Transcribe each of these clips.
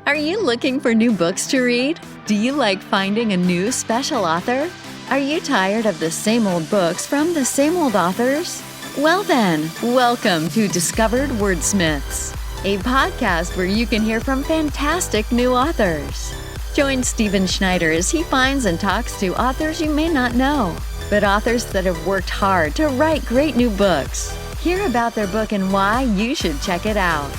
Are you looking for new books to read? Do you like finding a new special author? Are you tired of the same old books from the same old authors? Well then, welcome to Discovered Wordsmiths, a podcast where you can hear from fantastic new authors. Join Stephen Schneider as he finds and talks to authors you may not know, but authors that have worked hard to write great new books. Hear about their book and why you should check it out.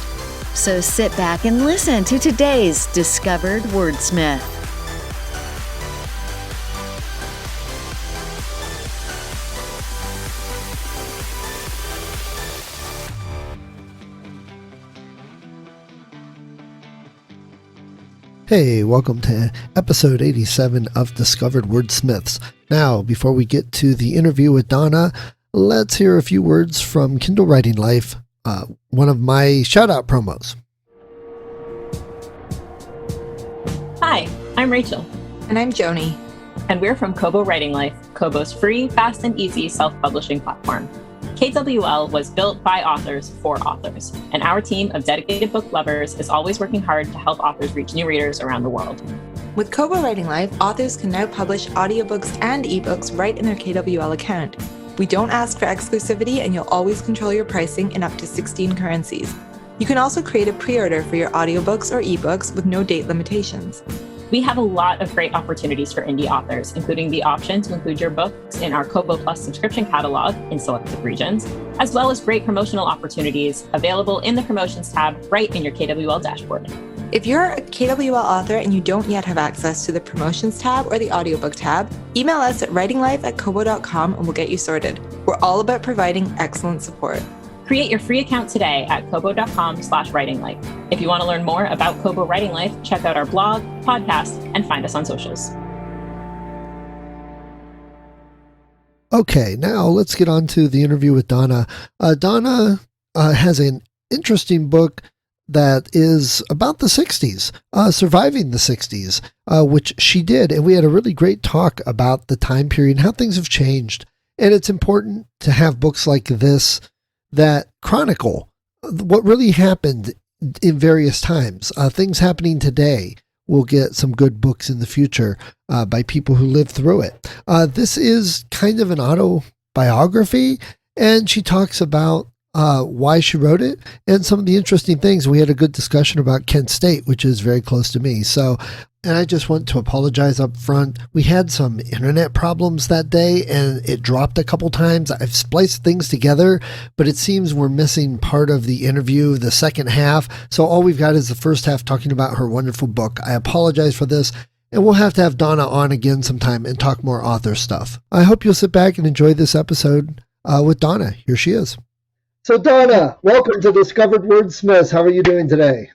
So sit back and listen to today's Discovered Wordsmith. Hey, welcome to episode 87 of Discovered Wordsmiths. Now, before we get to the interview with Donna, let's hear a few words from Kindle Writing Life, one of my shout-out promos. Hi, I'm Rachel. And I'm Joni. And we're from Kobo Writing Life, Kobo's free, fast, and easy self-publishing platform. KWL was built by authors for authors, and our team of dedicated book lovers is always working hard to help authors reach new readers around the world. With Kobo Writing Life, authors can now publish audiobooks and ebooks right in their KWL account. We don't ask for exclusivity, and you'll always control your pricing in up to 16 currencies. You can also create a pre-order for your audiobooks or ebooks with no date limitations. We have a lot of great opportunities for indie authors, including the option to include your books in our Kobo Plus subscription catalog in selected regions, as well as great promotional opportunities available in the Promotions tab right in your KWL dashboard. If you're a KWL author and you don't yet have access to the Promotions tab or the audiobook tab, email us at writinglife@kobo.com and we'll get you sorted. We're all about providing excellent support. Create your free account today at kobo.com/writinglife. If you want to learn more about Kobo Writing Life, check out our blog, podcast, and find us on socials. Okay, now let's get on to the interview with Donna. Donna has an interesting book that is about the 60s, surviving the 60s, which she did. And we had a really great talk about the time period and how things have changed. And it's important to have books like this that chronicle what really happened in various times. Things happening today. We'll get some good books in the future by people who lived through it. This is kind of an autobiography, and she talks about why she wrote it and some of the interesting things. We had a good discussion about Kent State, which is very close to me. And I just want to apologize up front. We had some internet problems that day and it dropped a couple times. I've spliced things together, but it seems we're missing part of the interview, the second half. So all we've got is the first half talking about her wonderful book. I apologize for this, and we'll have to have Donna on again sometime and talk more author stuff. I hope you'll sit back and enjoy this episode with Donna. Here she is. So Donna, welcome to Discovered Wordsmiths. How are you doing today?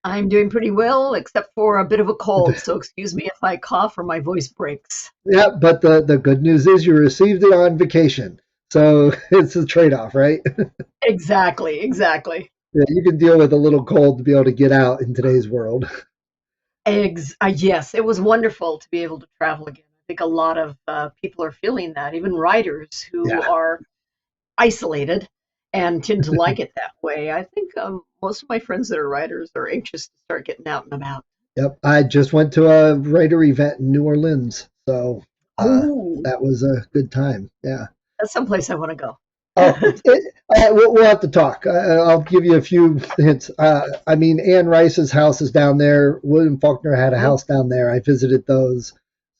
I'm doing pretty well, except for a bit of a cold, so excuse me if I cough or my voice breaks. Yeah, but the good news is you received it on vacation, so it's a trade-off, right? Exactly. Yeah, you can deal with a little cold to be able to get out in today's world. Yes, it was wonderful to be able to travel again. I think a lot of people are feeling that, even writers who are isolated and tend to like it that way. I think most of my friends that are writers are anxious to start getting out and about. Yep, I just went to a writer event in New Orleans, so that was a good time. Yeah, that's someplace I want to go. We'll have to talk. I'll give you a few hints. Anne Rice's house is down there. William Faulkner had a house down there. I visited those,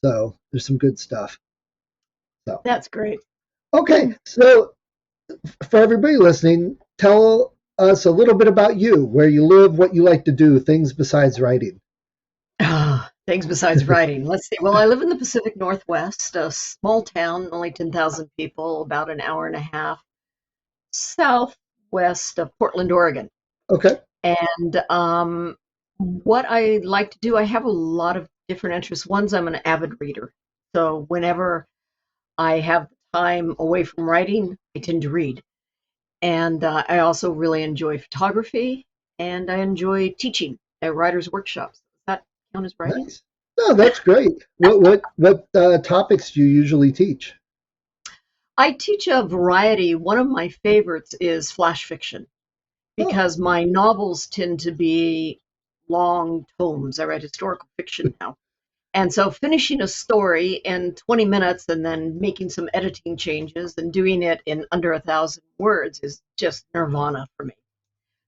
so there's some good stuff. So that's great. Okay, so for everybody listening, tell us a little bit about you, where you live, what you like to do, things besides writing. Things besides writing. Let's see. Well, I live in the Pacific Northwest, a small town, only 10,000 people, about an hour and a half southwest of Portland, Oregon. Okay. And what I like to do, I have a lot of different interests. One's I'm an avid reader. So whenever I have time away from writing, I tend to read. And I also really enjoy photography, and I enjoy teaching at writers' workshops. Does that count as writing? Nice. No, that's great. What topics do you usually teach? I teach a variety. One of my favorites is flash fiction, because my novels tend to be long tomes. I write historical fiction now. And so finishing a story in 20 minutes and then making some editing changes and doing it in under 1,000 words is just nirvana for me.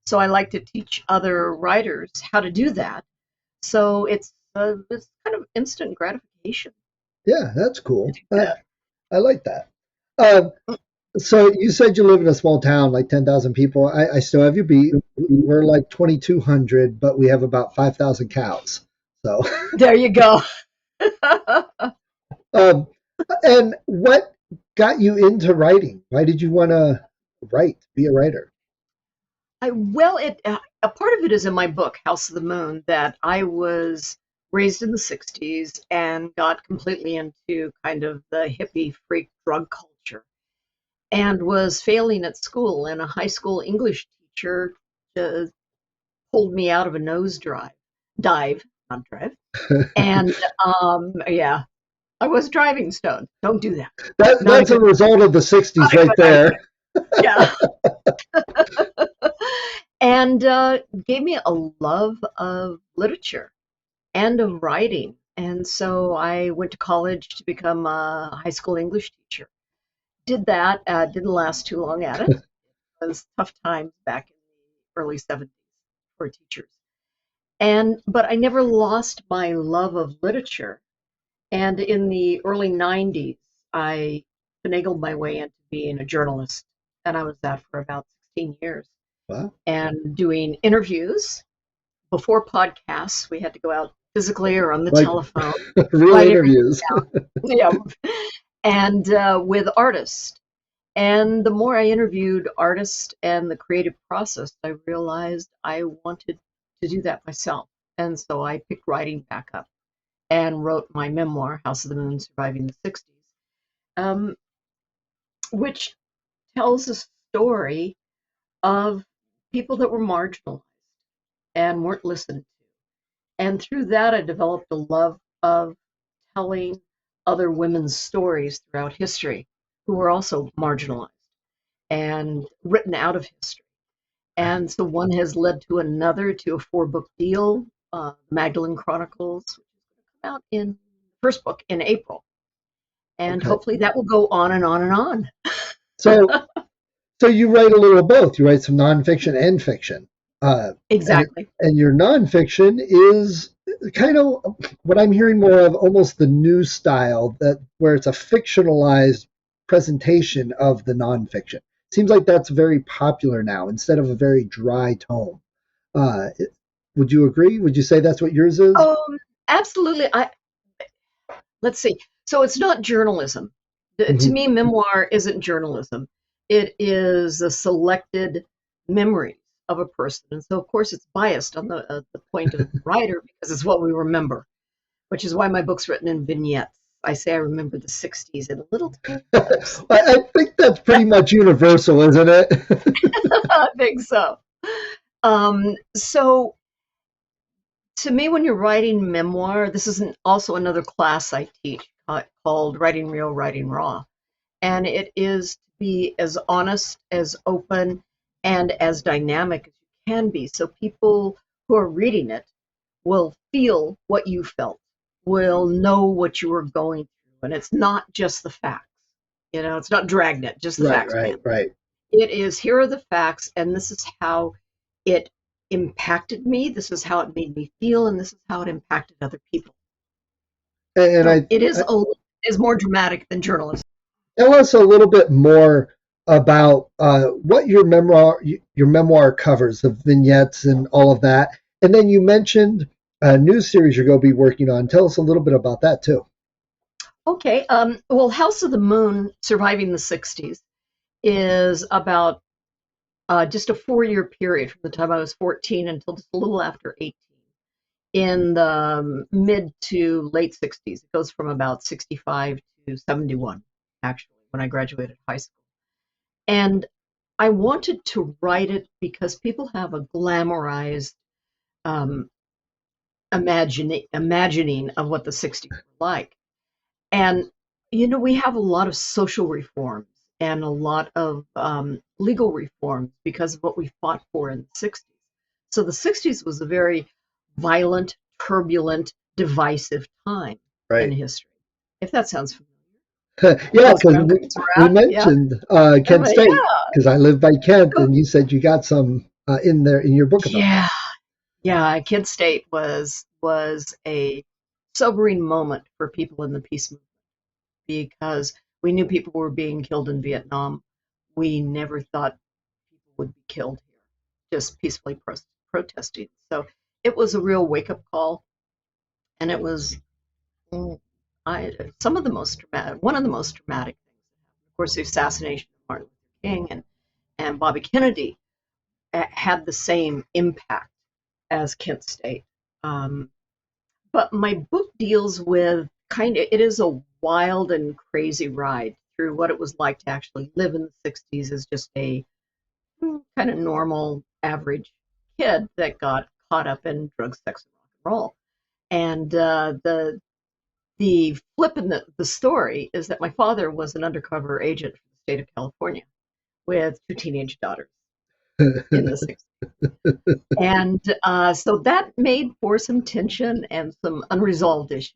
So I like to teach other writers how to do that. So it's kind of instant gratification. Yeah, that's cool. I like that. So you said you live in a small town, like 10,000 people. I still have you beat. We're like 2,200, but we have about 5,000 cows. So there you go. And what got you into writing? Why did you want to write, be a writer? A part of it is in my book, House of the Moon, that I was raised in the 60s and got completely into kind of the hippie freak drug culture and was failing at school. And a high school English teacher pulled me out of a dive. And yeah, I was driving stoned. Don't do that. That's a result of the 60s right there. Yeah. And gave me a love of literature and of writing. And so I went to college to become a high school English teacher. Did that, didn't last too long at it. It was tough times back in the early 70s for teachers. But I never lost my love of literature. And in the early 90s, I finagled my way into being a journalist. And I was that for about 16 years. Wow. And doing interviews. Before podcasts, we had to go out physically or on the telephone. Real interviews. Yeah. And with artists. And the more I interviewed artists and the creative process, I realized I wanted to do that myself. And so I picked writing back up and wrote my memoir, House of the Moon, Surviving the 60s, which tells a story of people that were marginalized and weren't listened to. And through that, I developed a love of telling other women's stories throughout history who were also marginalized and written out of history. And so one has led to another, to a 4-book deal, Magdalene Chronicles, which is going to come out in first book in April. And hopefully that will go on and on and on. So you write a little of both. You write some nonfiction and fiction. Exactly. And your nonfiction is kind of what I'm hearing more of, almost the new style, where it's a fictionalized presentation of the nonfiction. Seems like that's very popular now instead of a very dry tome. Would you agree? Would you say that's what yours is? Absolutely. Let's see. So it's not journalism. To me, memoir isn't journalism. It is a selected memory of a person. And so, of course, it's biased on the point of the writer because it's what we remember, which is why my book's written in vignettes. I say I remember the 60s in little tiny letters. I think that's pretty much universal, isn't it? I think so. So to me, when you're writing memoir, this is also another class I teach called Writing Real, Writing Raw. And it is to be as honest, as open, and as dynamic as you can be. So people who are reading it will feel what you felt, will know what you were going through. And it's not just the facts. It's not dragnet, just the facts. Right. It is, here are the facts, and this is how it impacted me. This is how it made me feel, and this is how it impacted other people. And it is more dramatic than journalism. Tell us a little bit more about what your memoir covers, the vignettes and all of that. And then you mentioned a new series you're going to be working on. Tell us a little bit about that too. Okay. Well, House of the Moon, Surviving the 60s, is about just a 4-year period from the time I was 14 until just a little after 18. In the mid to late 60s. It goes from about 65 to 71, actually, when I graduated high school. And I wanted to write it because people have a glamorized imagining of what the 60s were like. And, we have a lot of social reforms and a lot of legal reforms because of what we fought for in the 60s. So the 60s was a very violent, turbulent, divisive time in Right. history. If that sounds familiar. Yeah, Close because around we Conrad, yeah. mentioned Kent State, Yeah. because I live by Kent, Oh, and you said you got some in there in your book about that. yeah. Yeah, Kid State was a sobering moment for people in the peace movement because we knew people were being killed in Vietnam. We never thought people would be killed here, just peacefully protesting. So it was a real wake up call, and it was mm, some of the most dramatic, one of the most dramatic things. Of course, the assassination of Martin Luther King and Bobby Kennedy had the same impact as Kent State. Um, but my book deals with it is a wild and crazy ride through what it was like to actually live in the 60s as just a kind of normal, average kid that got caught up in drugs, sex, and rock and roll. And the flip in the story is that my father was an undercover agent for the state of California with two teenage daughters in the 60s. And so that made for some tension and some unresolved issues.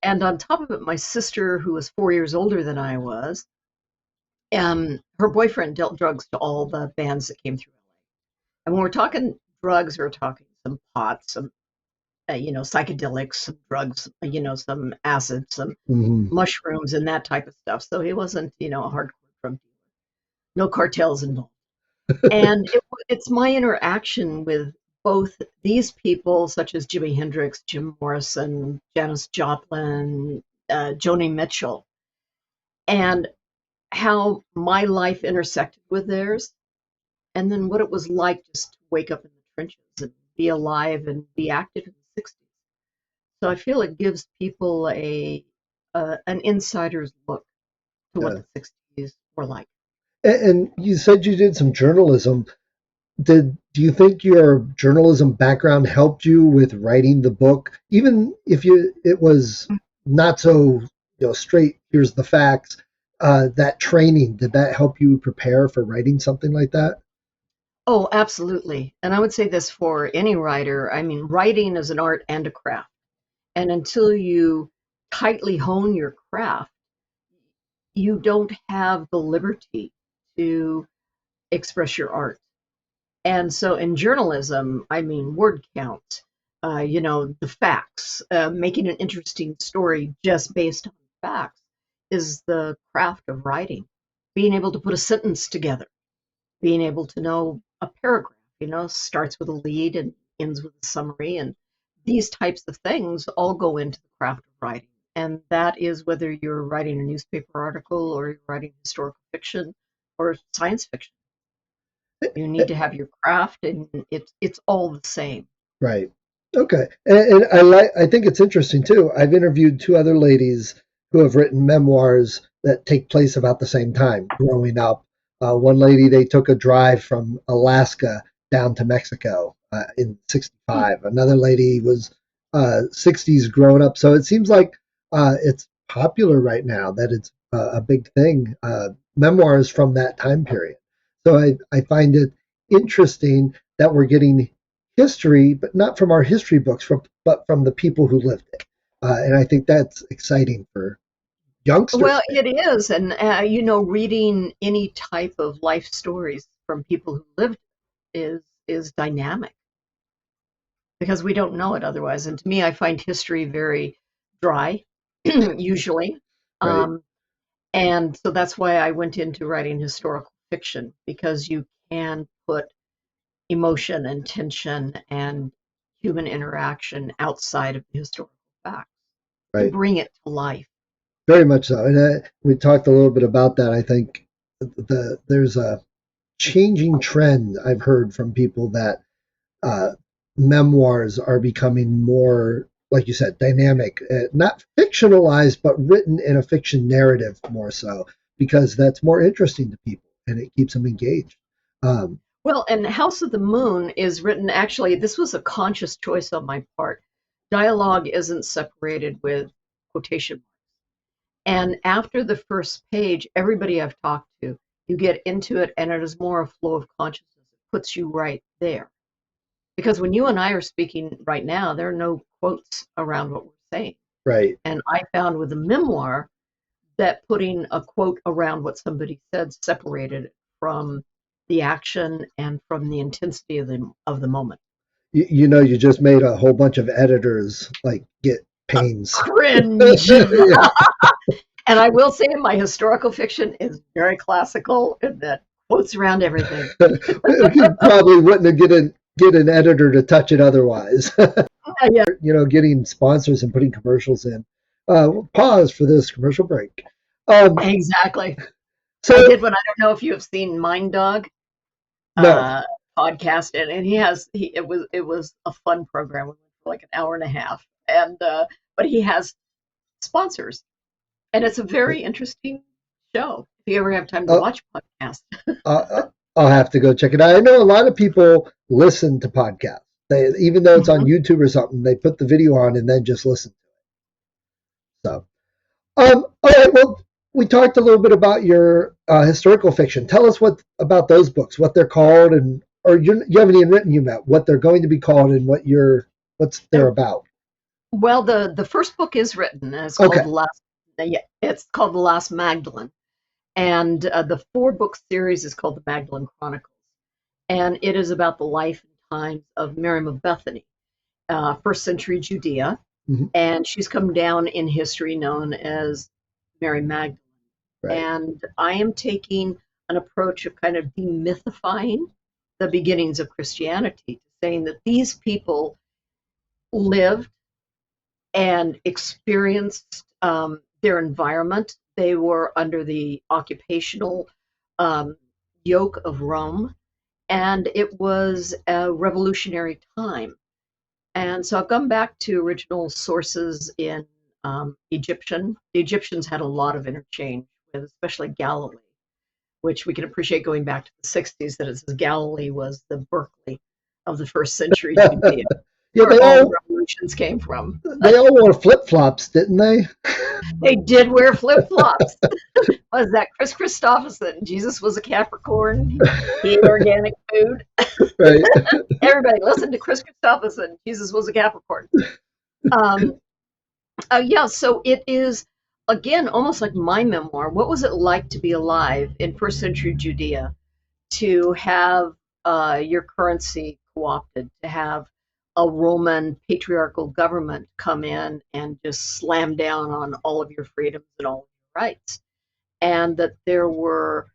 And on top of it, my sister, who was 4 years older than I was, her boyfriend dealt drugs to all the bands that came through LA. And when we're talking drugs, we're talking some pot, some psychedelics, some drugs, some acid, some Mhm. mushrooms, and that type of stuff. So he wasn't, a hardcore drug dealer. No cartels involved. And it's my interaction with both these people, such as Jimi Hendrix, Jim Morrison, Janis Joplin, Joni Mitchell, and how my life intersected with theirs, and then what it was like just to wake up in the trenches and be alive and be active in the 60s. So I feel it gives people an insider's look to what Yeah. the 60s were like. And you said you did some journalism. Do you think your journalism background helped you with writing the book, even if it was not so straight? Here's the facts. That training, did that help you prepare for writing something like that? Oh, absolutely. And I would say this for any writer. I mean, writing is an art and a craft. And until you tightly hone your craft, you don't have the liberty to express your art. And so in journalism, I mean, word count, the facts, making an interesting story just based on facts is the craft of writing. Being able to put a sentence together, being able to know a paragraph, starts with a lead and ends with a summary. And these types of things all go into the craft of writing. And that is whether you're writing a newspaper article or you're writing historical fiction or science fiction. You need to have your craft, and it's all the same. Right. Okay. And I think it's interesting too. I've interviewed two other ladies who have written memoirs that take place about the same time, growing up. One lady, they took a drive from Alaska down to Mexico in '65. Another lady was '60s growing up. So it seems like it's popular right now that it's a big thing. Memoirs from that time period. So I find it interesting that we're getting history, but not from our history books, but from the people who lived it. And I think that's exciting for youngsters. Well, it is, and reading any type of life stories from people who lived is dynamic because we don't know it otherwise. And to me, I find history very dry, usually. Right. And so that's why I went into writing historical fiction, because you can put emotion and tension and human interaction outside of the historical facts to Right. bring it to life. Very much so. And we talked a little bit about that. I think there's a changing trend I've heard from people that memoirs are becoming more, like you said, dynamic, not fictionalized, but written in a fiction narrative more so, because that's more interesting to people and it keeps them engaged. Well, and House of the Moon is written, actually, this was a conscious choice on my part. Dialogue isn't separated with quotation marks. And after the first page, everybody I've talked to, you get into it and it is more a flow of consciousness. It puts you right there. Because when you and I are speaking right now, there are no quotes around what we're saying. Right. And I found with a memoir that putting a quote around what somebody said separated it from the action and from the intensity of the moment. You just made a whole bunch of editors like get pains. Cringe. Yeah. And I will say my historical fiction is very classical in that quotes around everything. You probably wouldn't get an editor to touch it otherwise. Yeah. Getting sponsors and putting commercials in. We'll pause for this commercial break. Exactly. So I did one. I don't know if you have seen Mind Dog no. podcast, and it was a fun program. It went for like an hour and a half, and but he has sponsors, and it's a very interesting show. If you ever have time to watch podcasts, I'll have to go check it out. I know a lot of people listen to podcasts. Even though it's on YouTube or something, they put the video on and then just listen to it. So, all right. Well, we talked a little bit about your historical fiction. Tell us about those books, what they're called, or you haven't even written yet, what they're going to be called and what's they're about. Well, the first book is written, and it's called it's called The Last Magdalen, and the 4-book series is called The Magdalene Chronicles, and it is about the life and times of Mary Magedalene, first century Judea, and she's come down in history known as Mary Magdalene. Right. And I am taking an approach of kind of demythifying the beginnings of Christianity, saying that these people lived and experienced their environment. They were under the occupational yoke of Rome, and it was a revolutionary time. And so I've gone back to original sources in Egyptian. The Egyptians had a lot of interchange with especially Galilee, which we can appreciate going back to the 60s, that it says Galilee was the Berkeley of the first century Judea. Where all revolutions came from. They all wore flip-flops, didn't they? They did wear flip-flops. Was that Chris Christopherson? Jesus was a Capricorn. He ate organic food. Right. Everybody listen to Chris Christopherson. Jesus was a Capricorn. So it is, again, almost like my memoir. What was it like to be alive in first century Judea, to have your currency co-opted, to have a Roman patriarchal government come in and just slam down on all of your freedoms and all of your rights? And that there were,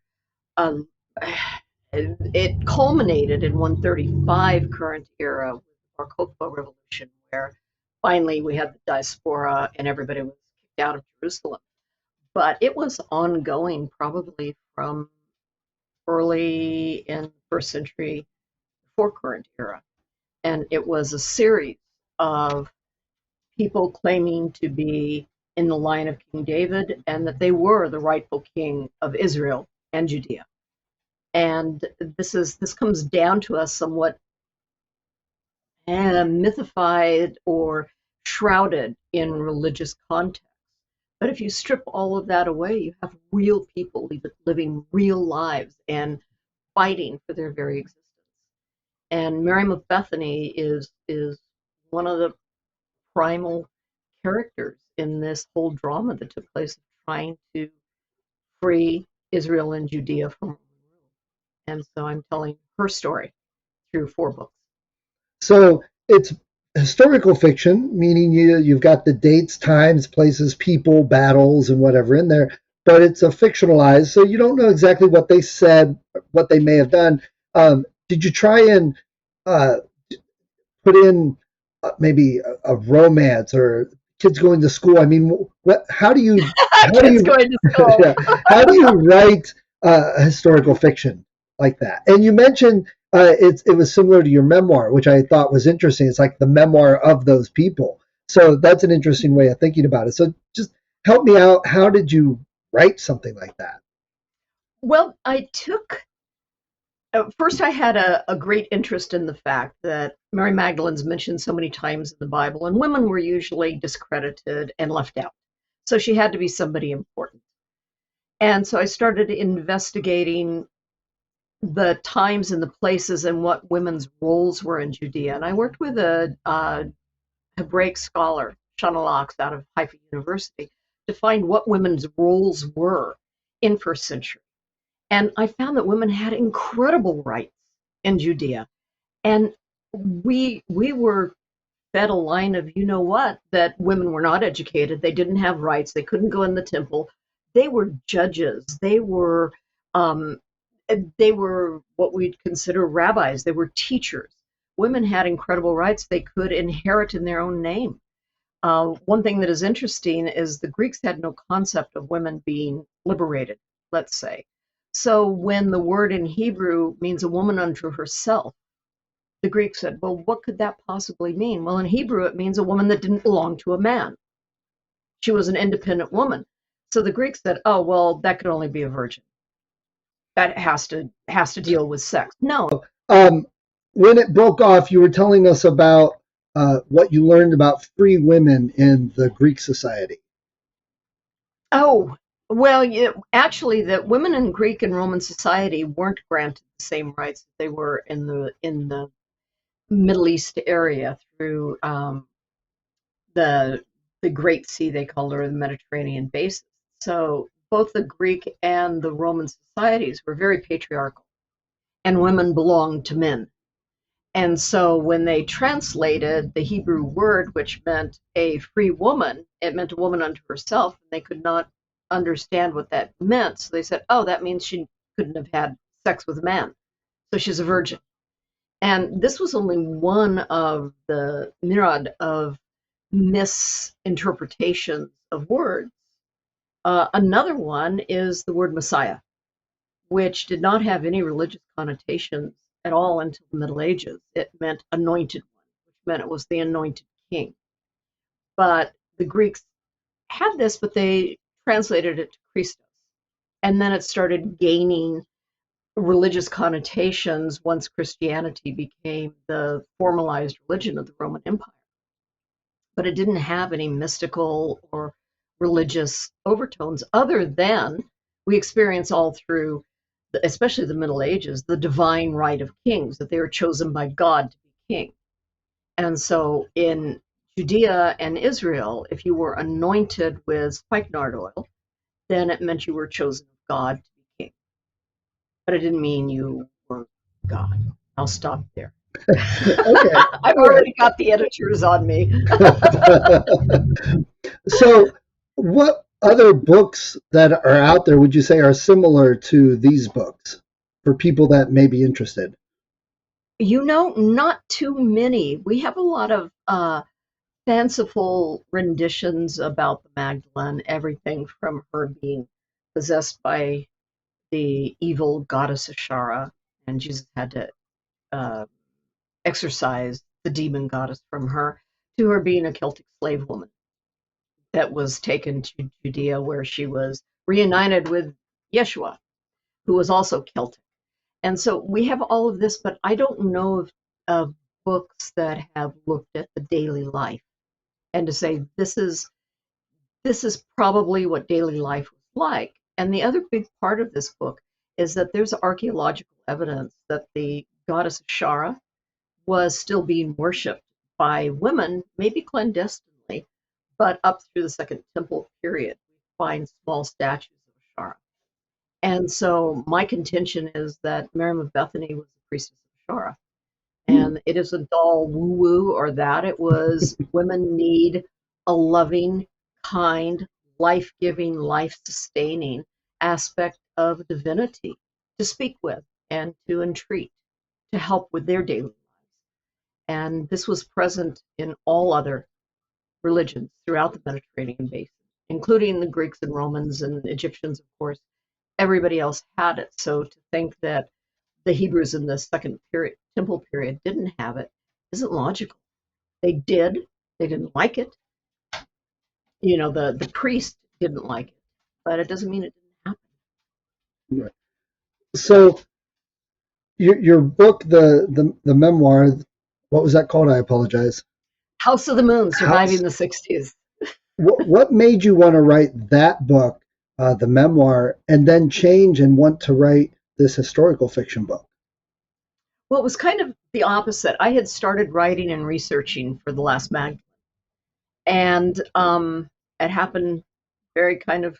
it culminated in 135 current era with the Bar Kokhba Revolution, where finally we had the diaspora and everybody was kicked out of Jerusalem. But it was ongoing probably from early in first century before current era. And it was a series of people claiming to be in the line of King David and that they were the rightful king of Israel and Judea. And this comes down to us somewhat mythified or shrouded in religious context. But if you strip all of that away, you have real people living real lives and fighting for their very existence. And Mary Magedalene is one of the primal characters in this whole drama that took place trying to free Israel and Judea from Roman rule. And so I'm telling her story through 4 books. So it's historical fiction, meaning you've got the dates, times, places, people, battles, and whatever in there, but it's a fictionalized, so you don't know exactly what they said, what they may have done. Did you try and put in maybe a romance or kids going to school? I mean, how do you going to school. Yeah, how do you write historical fiction like that? And you mentioned it was similar to your memoir, which I thought was interesting. It's like the memoir of those people. So that's an interesting way of thinking about it. So just help me out. How did you write something like that? Well, I took first, I had a great interest in the fact that Mary Magdalene's mentioned so many times in the Bible, and women were usually discredited and left out. So she had to be somebody important. And so I started investigating the times and the places and what women's roles were in Judea. And I worked with a Hebraic scholar, Shana Locks, out of Haifa University, to find what women's roles were in first century. And I found that women had incredible rights in Judea. And we were fed a line of, you know what, that women were not educated, they didn't have rights, they couldn't go in the temple. They were judges, they were what we'd consider rabbis, they were teachers. Women had incredible rights. They could inherit in their own name. One thing that is interesting is the Greeks had no concept of women being liberated, let's say. So when the word in Hebrew means a woman unto herself, the Greeks said, well, what could that possibly mean? Well, in Hebrew, it means a woman that didn't belong to a man. She was an independent woman. So the Greeks said, oh, well, that could only be a virgin. That has to deal with sex. No. When it broke off, you were telling us about what you learned about free women in the Greek society. Oh, well, actually, that women in Greek and Roman society weren't granted the same rights that they were in the Middle East area through the Great Sea, they called it, or the Mediterranean basin. So both the Greek and the Roman societies were very patriarchal, and women belonged to men. And so when they translated the Hebrew word, which meant a free woman, it meant a woman unto herself, and they could not understand what that meant. So they said, oh, that means she couldn't have had sex with a man, so she's a virgin. And this was only one of the myriad of misinterpretations of words. Another one is the word Messiah, which did not have any religious connotations at all until the Middle Ages. It meant anointed one, which meant it was the anointed king. But the Greeks had this, but they translated it to Christos. And then it started gaining religious connotations once Christianity became the formalized religion of the Roman Empire. But it didn't have any mystical or religious overtones other than we experience all through, especially the Middle Ages, the divine right of kings, that they were chosen by God to be king. And so in Judea and Israel, if you were anointed with spikenard oil, then it meant you were chosen of God to be king. But it didn't mean you were God. I'll stop there. Okay. I've already got the editors on me. So what other books that are out there would you say are similar to these books for people that may be interested? Not too many. We have a lot of fanciful renditions about the Magdalene, everything from her being possessed by the evil goddess Ashara, and Jesus had to exorcise the demon goddess from her, to her being a Celtic slave woman that was taken to Judea, where she was reunited with Yeshua, who was also Celtic. And so we have all of this, but I don't know of books that have looked at the daily life and to say this is probably what daily life was like. And the other big part of this book is that there's archaeological evidence that the goddess Ashara was still being worshipped by women, maybe clandestinely, but up through the Second Temple period, we find small statues of Ashara. And so my contention is that Mary Magedalene was the priestess of Ashara. And it isn't all woo-woo or that. It was women need a loving, kind, life-giving, life-sustaining aspect of divinity to speak with and to entreat, to help with their daily lives. And this was present in all other religions throughout the Mediterranean basin, including the Greeks and Romans and Egyptians, of course. Everybody else had it. So to think that the Hebrews in the Second Temple period didn't have it isn't logical. They did. They didn't like it. The priest didn't like it, but it doesn't mean it didn't happen. Right. So your book, the memoir, what was that called? I apologize. House of the Moon, Surviving the 60s. What made you want to write that book, the memoir, and then change and want to write this historical fiction book? Well, it was kind of the opposite. I had started writing and researching for the Last Magdalen, and it happened very kind of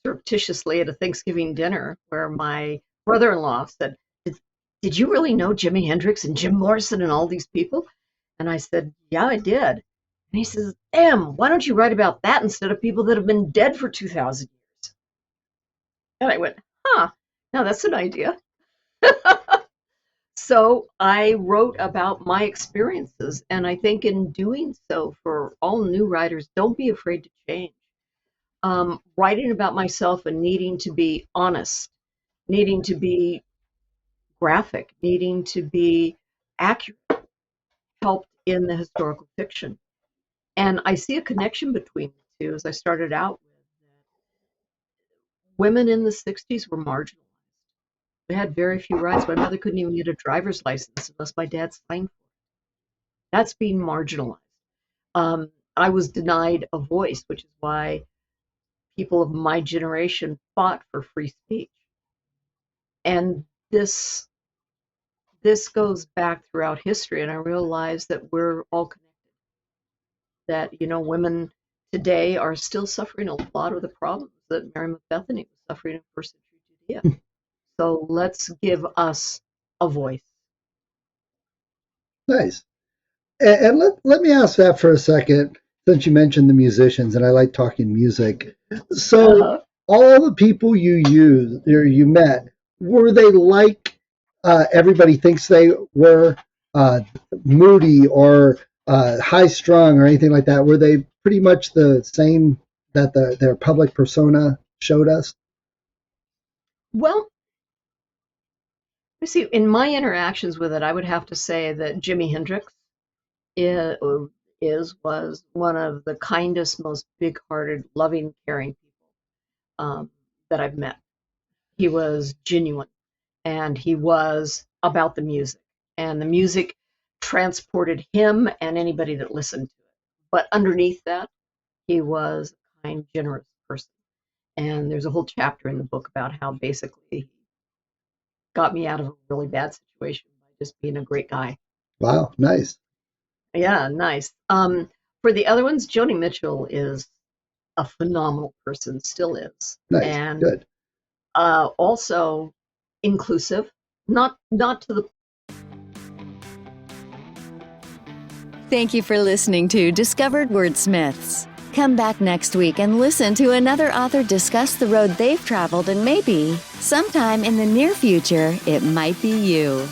surreptitiously at a Thanksgiving dinner where my brother-in-law said, did you really know Jimi Hendrix and Jim Morrison and all these people? And I said, yeah, I did. And he says, why don't you write about that instead of people that have been dead for 2,000 years? And I went, now that's an idea. So I wrote about my experiences, and I think in doing so, for all new writers, don't be afraid to change. Writing about myself and needing to be honest, needing to be graphic, needing to be accurate, helped in the historical fiction. And I see a connection between the two. As I started out with, women in the 60s were marginalized. We had very few rights. My mother couldn't even get a driver's license unless my dad signed for it. That's being marginalized. I was denied a voice, which is why people of my generation fought for free speech. And this goes back throughout history, and I realize that we're all connected. That, women today are still suffering a lot of the problems that Mary Magedalene was suffering in first century Judea. So let's give us a voice. Nice. And let me ask that for a second, since you mentioned the musicians, and I like talking music. So all the people you met, were they like everybody thinks they were, moody or high strung or anything like that? Were they pretty much the same that their public persona showed us? Well, you see, in my interactions with it, I would have to say that Jimi Hendrix was one of the kindest, most big-hearted, loving, caring people that I've met. He was genuine, and he was about the music, and the music transported him and anybody that listened to it. But underneath that, he was a kind, generous person. And there's a whole chapter in the book about how basically he got me out of a really bad situation by just being a great guy. Wow, nice. Yeah, nice. For the other ones, Joni Mitchell is a phenomenal person, still is. Nice, and good. Also inclusive, not to the. Thank you for listening to Discovered Wordsmiths. Come back next week and listen to another author discuss the road they've traveled, and maybe, sometime in the near future, it might be you.